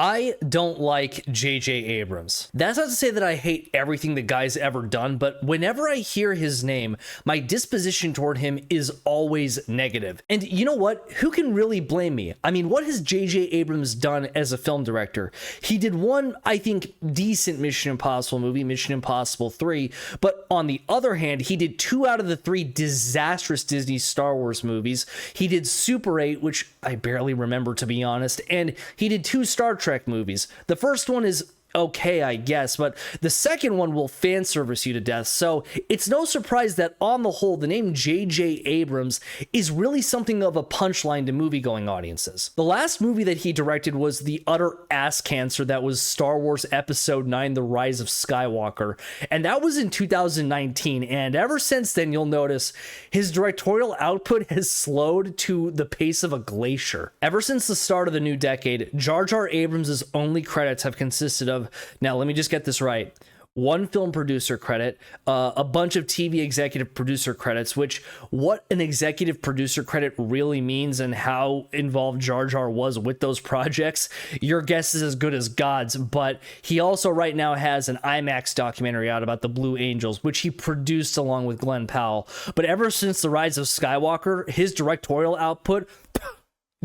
I don't like J.J. Abrams. That's not to say that I hate everything the guy's ever done, but whenever I hear his name, my disposition toward him is always negative. And you know what? Who can really blame me? I mean, what has J.J. Abrams done as a film director? He did one, I think, decent Mission Impossible movie, Mission Impossible 3, but on the other hand, he did 2 out of the 3 disastrous Disney Star Wars movies. He did Super 8, which I barely remember, to be honest, and he did 2 Star Trek movies. The first one is okay, I guess, but the second one will fan service you to death. So it's no surprise that on the whole, the name J.J. Abrams is really something of a punchline to movie-going audiences. The last movie that he directed was the utter ass cancer that was Star Wars Episode 9, The Rise of Skywalker, and that was in 2019, and ever since then, you'll notice his directorial output has slowed to the pace of a glacier. Ever since the start of the new decade, Jar Jar Abrams' only credits have consisted of, now let me just get this right, 1 film producer credit, a bunch of TV executive producer credits, which what an executive producer credit really means and how involved Jar Jar was with those projects, your guess is as good as God's. But he also right now has an IMAX documentary out about the Blue Angels, which he produced along with Glenn Powell. But ever since The Rise of Skywalker, his directorial output,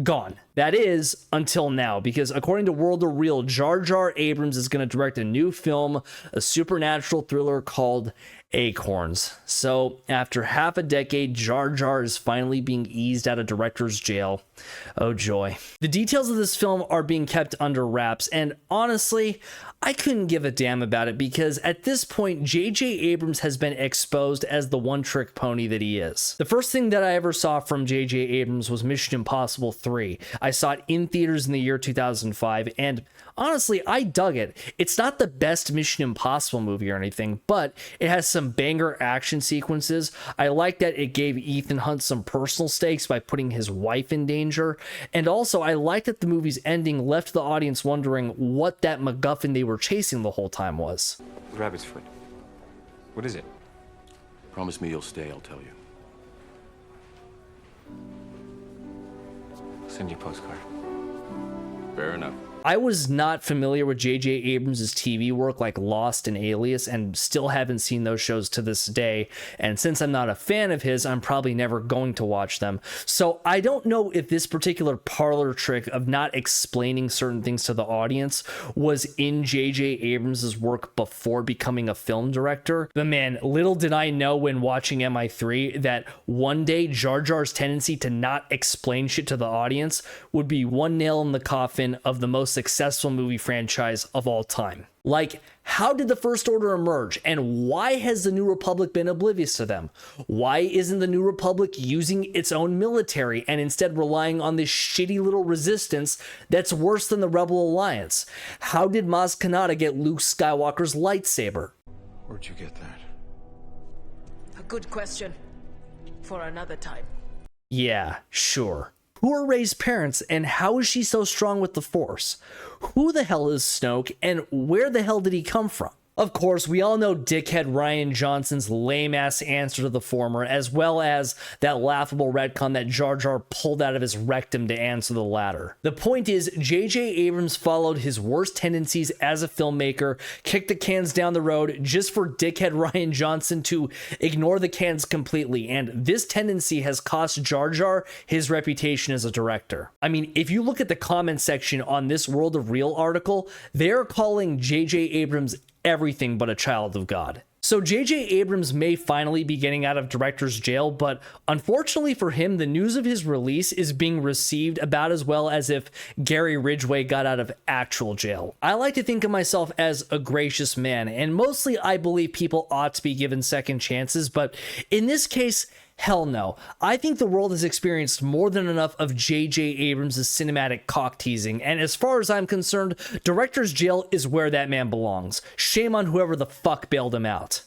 gone. That is, until now, because according to World of Real, Jar Jar Abrams is going to direct a new film, a supernatural thriller called Acorns. So, after half a decade, Jar Jar is finally being eased out of director's jail. Oh joy. The details of this film are being kept under wraps, and honestly, I couldn't give a damn about it because at this point, J.J. Abrams has been exposed as the one-trick pony that he is. The first thing that I ever saw from J.J. Abrams was Mission Impossible 3. I saw it in theaters in the year 2005, and honestly, I dug it. It's not the best Mission Impossible movie or anything, but it has some banger action sequences. I like that it gave Ethan Hunt some personal stakes by putting his wife in danger, and also I like that the movie's ending left the audience wondering what that MacGuffin they were chasing the whole time was. Rabbit's foot. What is it? Promise me you'll stay, I'll tell you. I'll send you a postcard. Fair enough. I was not familiar with J.J. Abrams' TV work like Lost and Alias, and still haven't seen those shows to this day. And since I'm not a fan of his, I'm probably never going to watch them. So I don't know if this particular parlor trick of not explaining certain things to the audience was in J.J. Abrams' work before becoming a film director. But man, little did I know when watching MI3 that one day Jar Jar's tendency to not explain shit to the audience would be one nail in the coffin of the most successful movie franchise of all time. Like, how did the First Order emerge, and why has the New Republic been oblivious to them? Why isn't the New Republic using its own military and instead relying on this shitty little resistance that's worse than the Rebel Alliance? How did Maz Kanata get Luke Skywalker's lightsaber? Where'd you get that? A good question. For another time. Yeah, sure. Who are Rey's parents, and how is she so strong with the Force? Who the hell is Snoke, and where the hell did he come from? Of course, we all know dickhead Rian Johnson's lame-ass answer to the former, as well as that laughable retcon that Jar Jar pulled out of his rectum to answer the latter. The point is, J.J. Abrams followed his worst tendencies as a filmmaker, kicked the cans down the road just for dickhead Rian Johnson to ignore the cans completely, and this tendency has cost Jar Jar his reputation as a director. I mean, if you look at the comment section on this World of Real article, they're calling J.J. Abrams everything but a child of God. So J.J. Abrams may finally be getting out of director's jail, but unfortunately for him, the news of his release is being received about as well as if Gary Ridgway got out of actual jail. I like to think of myself as a gracious man, and mostly I believe people ought to be given second chances, but in this case, hell no. I think the world has experienced more than enough of J.J. Abrams' cinematic cock teasing, and as far as I'm concerned, director's jail is where that man belongs. Shame on whoever the fuck bailed him out.